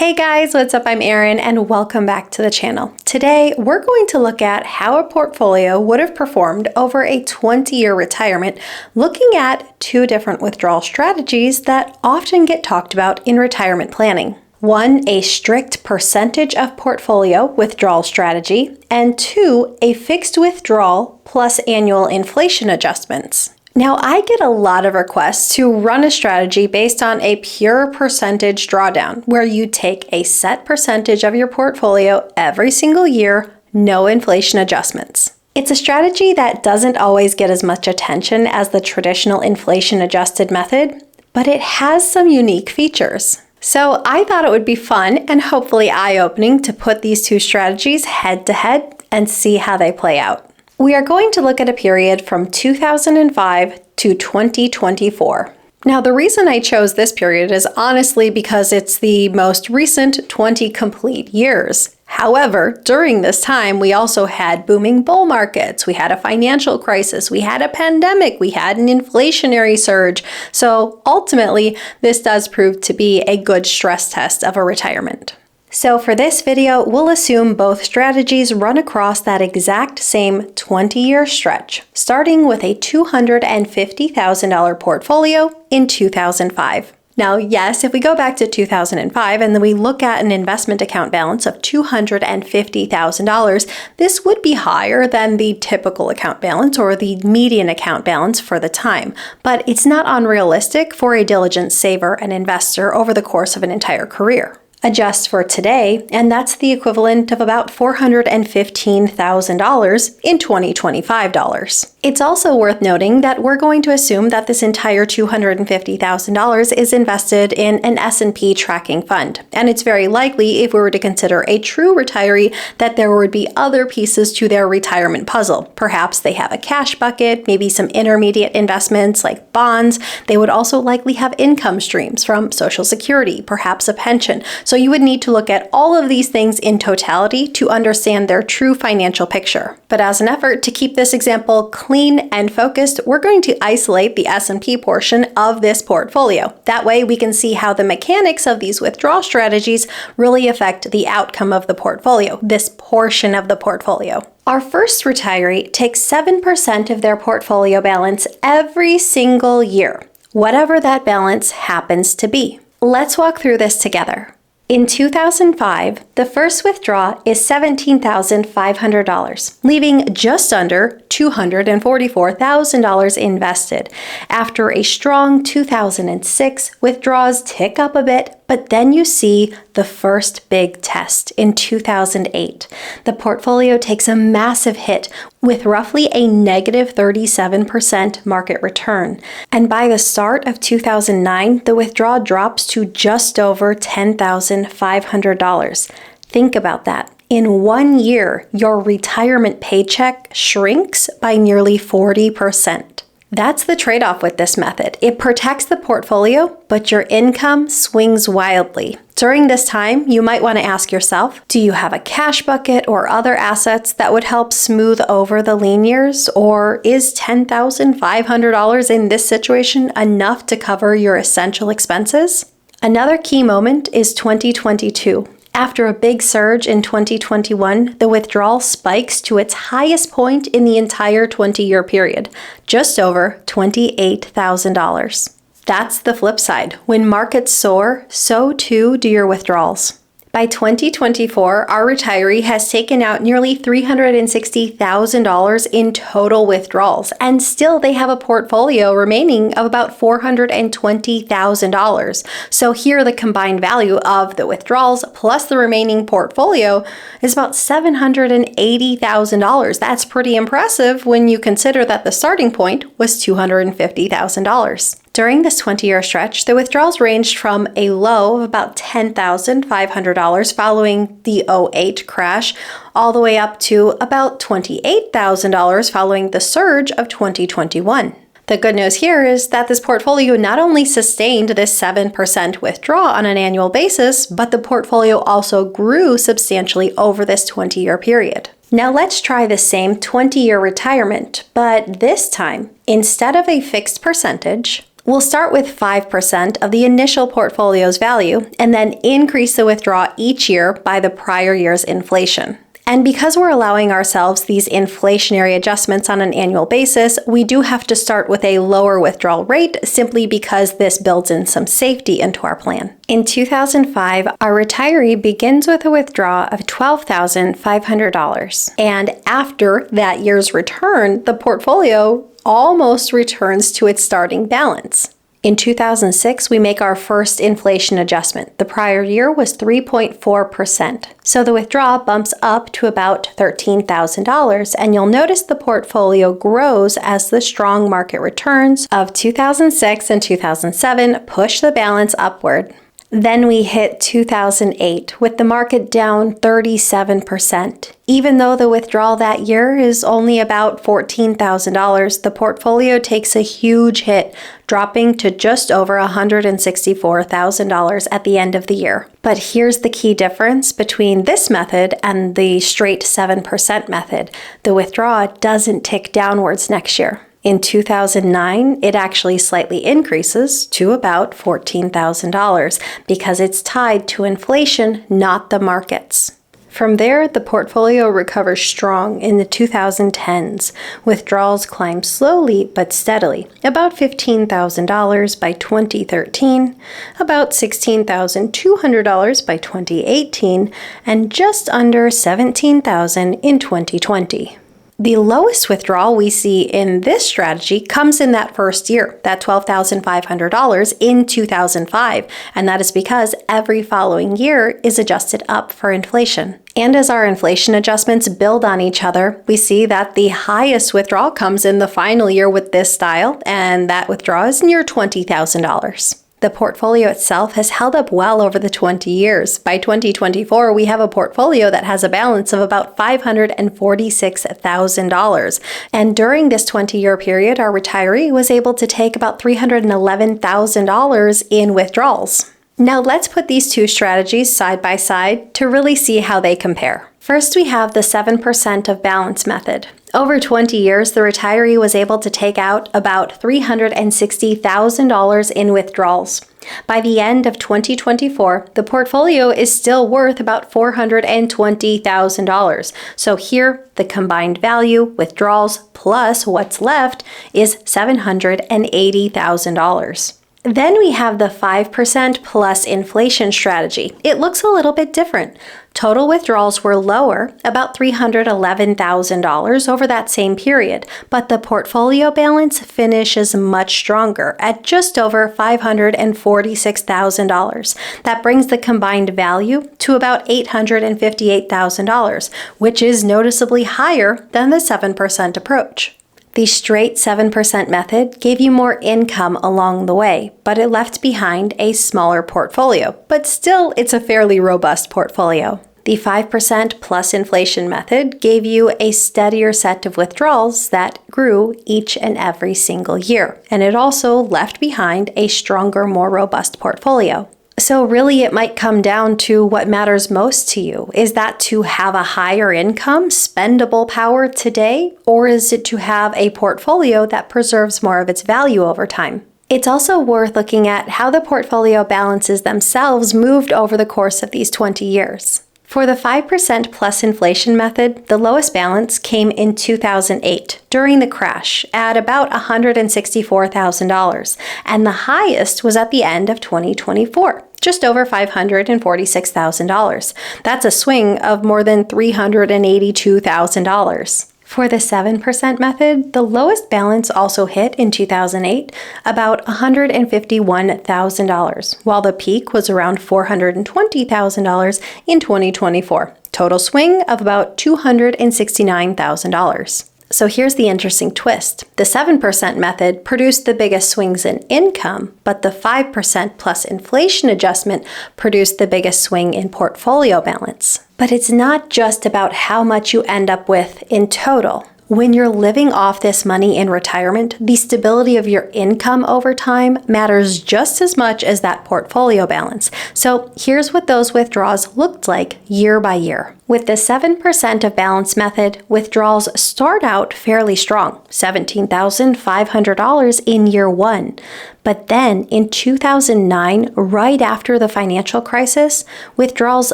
Hey guys, what's up? I'm Erin and welcome back to the channel. Today, we're going to look at how a portfolio would have performed over a 20-year retirement, looking at two different withdrawal strategies that often get talked about in retirement planning. One, a strict percentage of portfolio withdrawal strategy, and two, a fixed withdrawal plus annual inflation adjustments. Now, I get a lot of requests to run a strategy based on a pure percentage drawdown, where you take a set percentage of your portfolio every single year, no inflation adjustments. It's a strategy that doesn't always get as much attention as the traditional inflation-adjusted method, but it has some unique features. So I thought it would be fun and hopefully eye-opening to put these two strategies head-to-head and see how they play out. We are going to look at a period from 2005 to 2024. Now, the reason I chose this period is honestly because it's the most recent 20 complete years. However, during this time, we also had booming bull markets, we had a financial crisis, we had a pandemic, we had an inflationary surge. So ultimately, this does prove to be a good stress test of a retirement. So for this video, we'll assume both strategies run across that exact same 20-year stretch, starting with a $250,000 portfolio in 2005. Now, yes, if we go back to 2005 and then we look at an investment account balance of $250,000, this would be higher than the typical account balance or the median account balance for the time, but it's not unrealistic for a diligent saver and investor over the course of an entire career. Adjust for today, and that's the equivalent of about $415,000 in 2025 dollars. It's also worth noting that we're going to assume that this entire $250,000 is invested in an S&P tracking fund, and it's very likely, if we were to consider a true retiree, that there would be other pieces to their retirement puzzle. Perhaps they have a cash bucket, maybe some intermediate investments like bonds. They would also likely have income streams from Social Security, perhaps a pension. So you would need to look at all of these things in totality to understand their true financial picture. But as an effort to keep this example clean and focused, we're going to isolate the S&P portion of this portfolio. That way we can see how the mechanics of these withdrawal strategies really affect the outcome of the portfolio, this portion of the portfolio. Our first retiree takes 7% of their portfolio balance every single year, whatever that balance happens to be. Let's walk through this together. In 2005, the first withdrawal is $17,500, leaving just under $244,000 invested. After a strong 2006, withdrawals tick up a bit, but then you see the first big test in 2008. The portfolio takes a massive hit with roughly a negative 37% market return. And by the start of 2009, the withdrawal drops to just over $10,500. Think about that. In 1 year, your retirement paycheck shrinks by nearly 40%. That's the trade-off with this method. It protects the portfolio, but your income swings wildly. During this time, you might want to ask yourself, do you have a cash bucket or other assets that would help smooth over the lean years? Or is $10,500 in this situation enough to cover your essential expenses? Another key moment is 2022. After a big surge in 2021, the withdrawal spikes to its highest point in the entire 20-year period, just over $28,000. That's the flip side. When markets soar, so too do your withdrawals. By 2024, our retiree has taken out nearly $360,000 in total withdrawals, and still they have a portfolio remaining of about $420,000. So here the combined value of the withdrawals plus the remaining portfolio is about $780,000. That's pretty impressive when you consider that the starting point was $250,000. During this 20-year stretch, the withdrawals ranged from a low of about $10,500 following the '08 crash, all the way up to about $28,000 following the surge of 2021. The good news here is that this portfolio not only sustained this 7% withdrawal on an annual basis, but the portfolio also grew substantially over this 20-year period. Now let's try the same 20-year retirement, but this time, instead of a fixed percentage, We'll start with 5% of the initial portfolio's value and then increase the withdrawal each year by the prior year's inflation. And because we're allowing ourselves these inflationary adjustments on an annual basis, we do have to start with a lower withdrawal rate simply because this builds in some safety into our plan. In 2005, our retiree begins with a withdrawal of $12,500. And after that year's return, the portfolio almost returns to its starting balance. In 2006, we make our first inflation adjustment. The prior year was 3.4%. So the withdrawal bumps up to about $13,000, and you'll notice the portfolio grows as the strong market returns of 2006 and 2007 push the balance upward. Then we hit 2008 with the market down 37%. Even though the withdrawal that year is only about $14,000, the portfolio takes a huge hit, dropping to just over $164,000 at the end of the year. But here's the key difference between this method and the straight 7% method. The withdrawal doesn't tick downwards next year. In 2009, it actually slightly increases to about $14,000 because it's tied to inflation, not the markets. From there, the portfolio recovers strong in the 2010s. Withdrawals climb slowly but steadily, about $15,000 by 2013, about $16,200 by 2018, and just under $17,000 in 2020. The lowest withdrawal we see in this strategy comes in that first year, that $12,500 in 2005, and that is because every following year is adjusted up for inflation. And as our inflation adjustments build on each other, we see that the highest withdrawal comes in the final year with this style, and that withdrawal is near $20,000. The portfolio itself has held up well over the 20 years. By 2024, we have a portfolio that has a balance of about $546,000. And during this 20-year period, our retiree was able to take about $311,000 in withdrawals. Now let's put these two strategies side by side to really see how they compare. First, we have the 7% of balance method. Over 20 years, the retiree was able to take out about $360,000 in withdrawals. By the end of 2024, the portfolio is still worth about $420,000. So here, the combined value, withdrawals plus what's left, is $780,000. Then we have the 5% plus inflation strategy. It looks a little bit different. Total withdrawals were lower, about $311,000 over that same period, but the portfolio balance finishes much stronger at just over $546,000. That brings the combined value to about $858,000, which is noticeably higher than the 7% approach. The straight 7% method gave you more income along the way, but it left behind a smaller portfolio. But still, it's a fairly robust portfolio. The 5% plus inflation method gave you a steadier set of withdrawals that grew each and every single year, and it also left behind a stronger, more robust portfolio. So really, it might come down to what matters most to you. Is that to have a higher income, spendable power today, or is it to have a portfolio that preserves more of its value over time? It's also worth looking at how the portfolio balances themselves moved over the course of these 20 years. For the 5% plus inflation method, the lowest balance came in 2008 during the crash at about $164,000, and the highest was at the end of 2024, just over $546,000. That's a swing of more than $382,000. For the 7% method, the lowest balance also hit in 2008, about $151,000, while the peak was around $420,000 in 2024. Total swing of about $269,000. So here's the interesting twist. The 7% method produced the biggest swings in income, but the 5% plus inflation adjustment produced the biggest swing in portfolio balance. But it's not just about how much you end up with in total. When you're living off this money in retirement, the stability of your income over time matters just as much as that portfolio balance. So here's what those withdrawals looked like year by year. With the 7% of balance method, withdrawals start out fairly strong, $17,500 in year one. But then in 2009, right after the financial crisis, withdrawals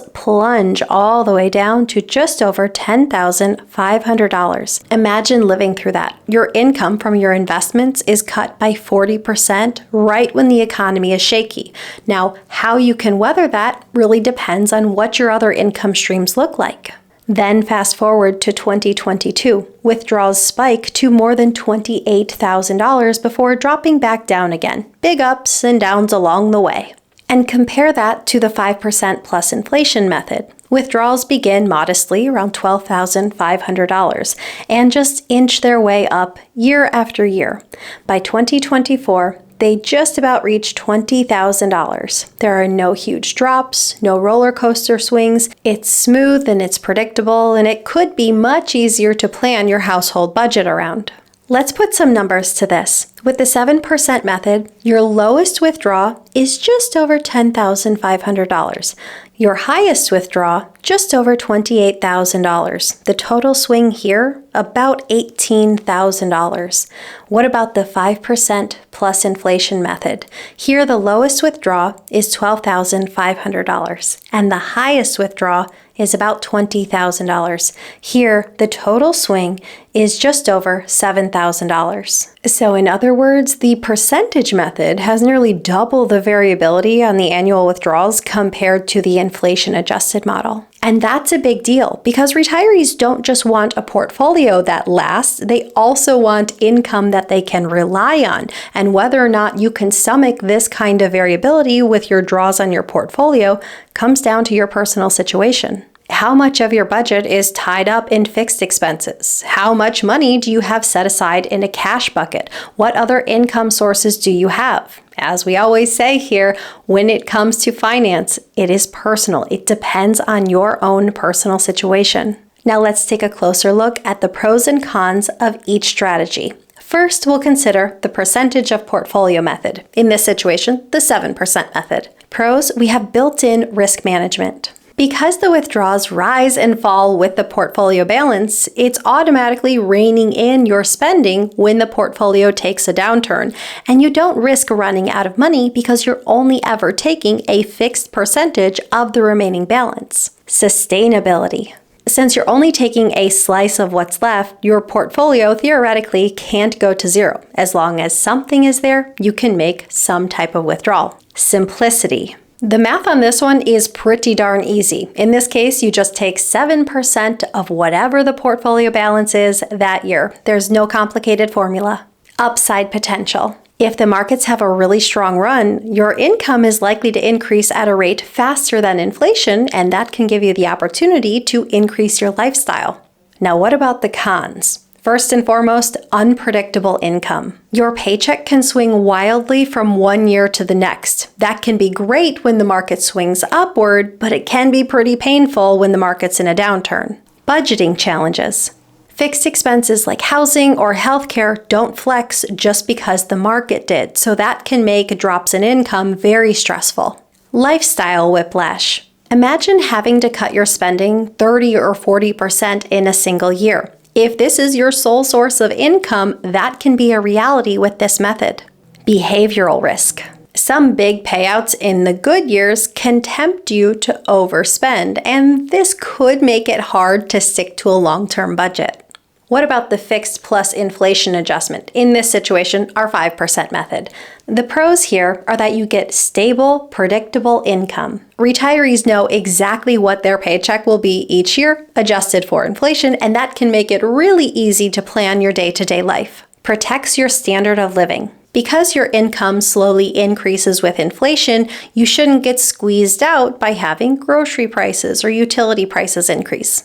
plunge all the way down to just over $10,500. Imagine living through that. Your income from your investments is cut by 40% right when the economy is shaky. Now, how you can weather that really depends on what your other income streams look like. Then fast forward to 2022, withdrawals spike to more than $28,000 before dropping back down again. Big ups and downs along the way. And compare that to the 5% plus inflation method. Withdrawals begin modestly around $12,500 and just inch their way up year after year. By 2024, they just about reach $20,000. There are no huge drops, no roller coaster swings. It's smooth and it's predictable, and it could be much easier to plan your household budget around. Let's put some numbers to this. With the 7% method, your lowest withdrawal is just over $10,500. Your highest withdrawal, just over $28,000. The total swing here, about $18,000. What about the 5% plus inflation method? Here, the lowest withdrawal is $12,500, and the highest withdrawal is about $20,000. Here, the total swing is just over $7,000. So in other words, the percentage method has nearly double the variability on the annual withdrawals compared to the inflation-adjusted model. And that's a big deal because retirees don't just want a portfolio that lasts, they also want income that they can rely on. And whether or not you can stomach this kind of variability with your draws on your portfolio comes down to your personal situation. How much of your budget is tied up in fixed expenses? How much money do you have set aside in a cash bucket? What other income sources do you have? As we always say here, when it comes to finance, it is personal. It depends on your own personal situation. Now let's take a closer look at the pros and cons of each strategy. First, we'll consider the percentage of portfolio method. In this situation, the 7% method. Pros, we have built-in risk management. Because the withdrawals rise and fall with the portfolio balance, it's automatically reining in your spending when the portfolio takes a downturn, and you don't risk running out of money because you're only ever taking a fixed percentage of the remaining balance. Sustainability. Since you're only taking a slice of what's left, your portfolio theoretically can't go to zero. As long as something is there, you can make some type of withdrawal. Simplicity. The math on this one is pretty darn easy. In this case, you just take 7% of whatever the portfolio balance is that year. There's no complicated formula. Upside potential. If the markets have a really strong run, your income is likely to increase at a rate faster than inflation, and that can give you the opportunity to increase your lifestyle. Now, what about the cons? First and foremost, unpredictable income. Your paycheck can swing wildly from one year to the next. That can be great when the market swings upward, but it can be pretty painful when the market's in a downturn. Budgeting challenges. Fixed expenses like housing or healthcare don't flex just because the market did, so that can make drops in income very stressful. Lifestyle whiplash. Imagine having to cut your spending 30 or 40% in a single year. If this is your sole source of income, that can be a reality with this method. Behavioral risk. Some big payouts in the good years can tempt you to overspend, and this could make it hard to stick to a long-term budget. What about the fixed plus inflation adjustment? In this situation, our 5% method. The pros here are that you get stable, predictable income. Retirees know exactly what their paycheck will be each year, adjusted for inflation, and that can make it really easy to plan your day-to-day life. Protects your standard of living. Because your income slowly increases with inflation, you shouldn't get squeezed out by having grocery prices or utility prices increase.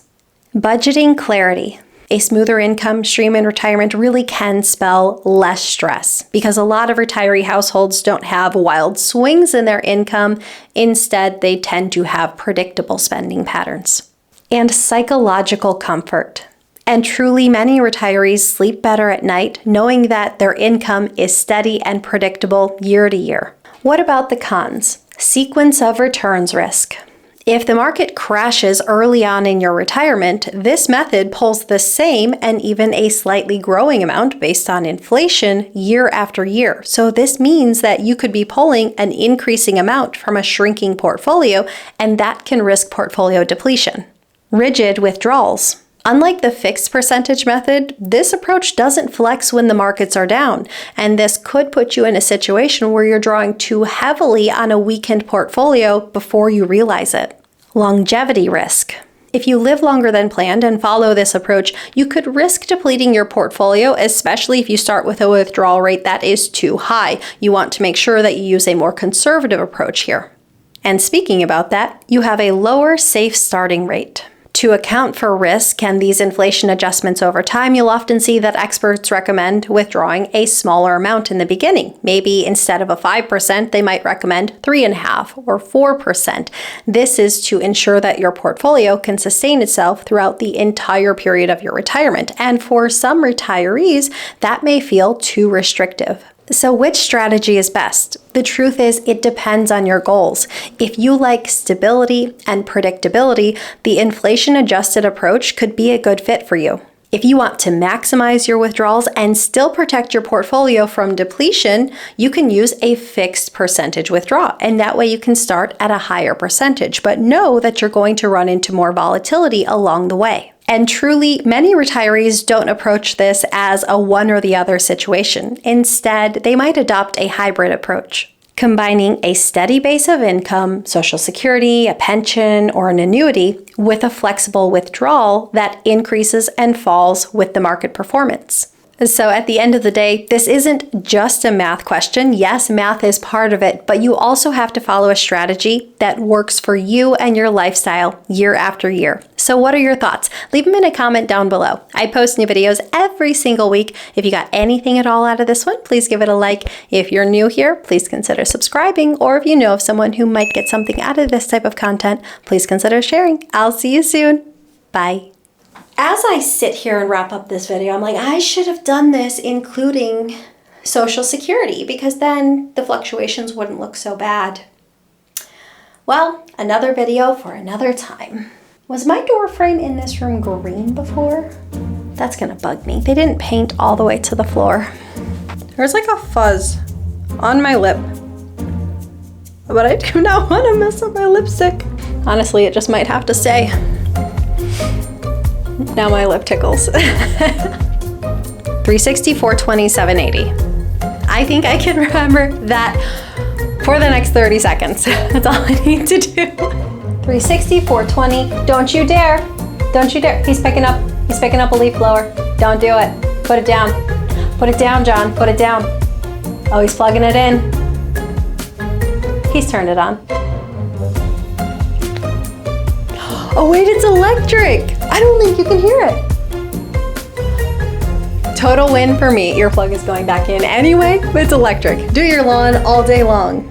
Budgeting clarity. A smoother income stream in retirement really can spell less stress because a lot of retiree households don't have wild swings in their income. Instead, they tend to have predictable spending patterns. And psychological comfort. And truly, many retirees sleep better at night knowing that their income is steady and predictable year to year. What about the cons? Sequence of returns risk. If the market crashes early on in your retirement, this method pulls the same and even a slightly growing amount based on inflation year after year. So this means that you could be pulling an increasing amount from a shrinking portfolio, and that can risk portfolio depletion. Rigid withdrawals. Unlike the fixed percentage method, this approach doesn't flex when the markets are down, and this could put you in a situation where you're drawing too heavily on a weakened portfolio before you realize it. Longevity risk. If you live longer than planned and follow this approach, you could risk depleting your portfolio, especially if you start with a withdrawal rate that is too high. You want to make sure that you use a more conservative approach here. And speaking about that, you have a lower safe starting rate. To account for risk and these inflation adjustments over time, you'll often see that experts recommend withdrawing a smaller amount in the beginning. Maybe instead of a 5%, they might recommend 3.5% or 4%. This is to ensure that your portfolio can sustain itself throughout the entire period of your retirement. And for some retirees, that may feel too restrictive. So which strategy is best? The truth is, it depends on your goals. If you like stability and predictability, the inflation-adjusted approach could be a good fit for you. If you want to maximize your withdrawals and still protect your portfolio from depletion, you can use a fixed percentage withdrawal, and that way you can start at a higher percentage, but know that you're going to run into more volatility along the way. And truly, many retirees don't approach this as a one or the other situation. Instead, they might adopt a hybrid approach, combining a steady base of income, Social Security, a pension, or an annuity, with a flexible withdrawal that increases and falls with the market performance. So at the end of the day, this isn't just a math question. Yes, math is part of it, but you also have to follow a strategy that works for you and your lifestyle year after year. So what are your thoughts? Leave them in a comment down below. I post new videos every single week. If you got anything at all out of this one, please give it a like. If you're new here, please consider subscribing, or if you know of someone who might get something out of this type of content, please consider sharing. I'll see you soon. Bye. As I sit here and wrap up this video, I'm like, I should have done this including Social Security, because then the fluctuations wouldn't look so bad. Well, another video for another time. Was my door frame in this room green before? That's gonna bug me. They didn't paint all the way to the floor. There's like a fuzz on my lip, but I do not want to mess up my lipstick. Honestly, it just might have to stay. Now my lip tickles. 360, 420, 780. I think I can remember that for the next 30 seconds. That's all I need to do. 360, 420. Don't you dare. Don't you dare. He's picking up a leaf blower. Don't do it. Put it down. Put it down, John. Put it down. Oh, he's plugging it in. He's turned it on. Oh wait, it's electric. I don't think you can hear it. Total win for me. Earplug is going back in anyway, but it's electric. Do your lawn all day long.